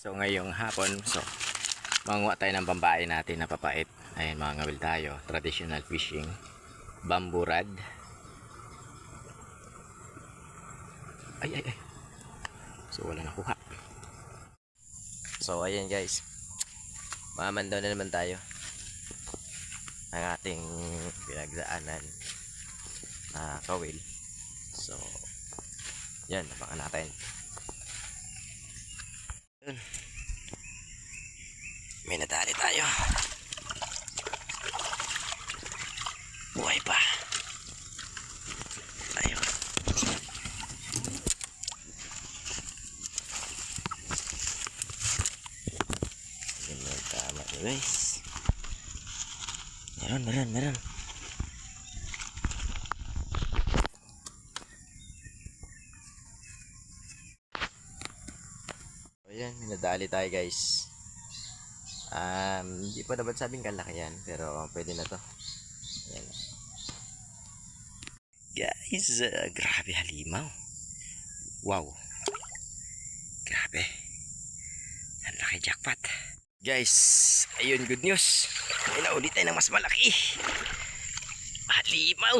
So ngayong hapon, manguha tayo ng pambahay natin na papait. Ayan, mga ngawil tayo. Traditional fishing. Bamboo rod. Ay. So wala nakuha. So ayan guys. Mamandaw na naman tayo. Ang ating pinagdaanan na kawil. So yan, abangan natin. May nadali tayo. Buhay pa. Ayun. Yan yung tama guys. Meron. Ayan, may nadali tayo guys. Hindi pa dapat sabing kalaki yan, pero pwede na to. Ayan. Guys, grabe halimaw. Wow. Grabe. Ang laki jackpot. Guys, ayun, good news. May naulit tayo ng mas malaki. Halimaw.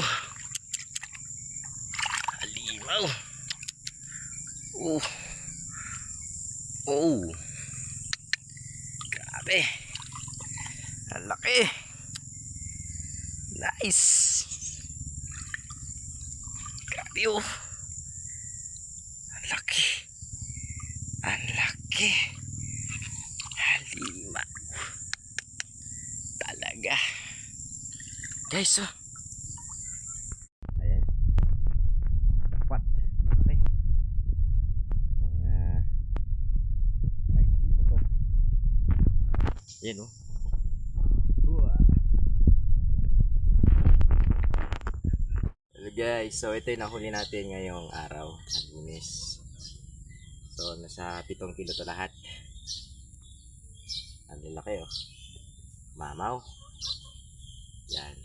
Oh. Grabe. Ang laki. Nice. Grabe oh. Ang laki. Halimaw. Talaga. Guys oh. Ayan. Jackpot. Okay. Mga 5 kilo to. Ayan oh. Hello guys, so ito yung nahuli natin ngayong araw, ang Lunes. So nasa 7 kilo to lahat. Ang laki oh. Mamaw. Yan.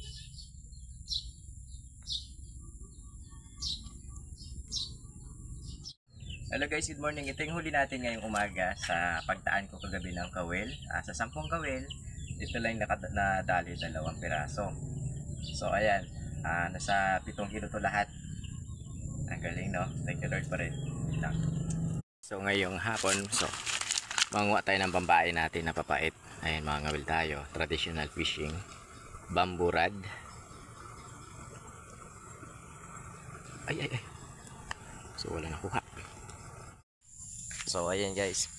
Hello guys, good morning. Ito yung huli natin ngayong umaga sa pagdaan ko kagabi ng kawil. Sa 10 kawil, ito lang nadali 2 piraso. So ayan, nasa 7 kilo to lahat. Ang galing no? Thank you Lord pa rin. So ngayong hapon, manguha tayo ng pambahay natin na papait. Ayan, mga ngawil tayo. Traditional fishing. Bamboo rod. Ay. So wala nakuha. So ayan guys,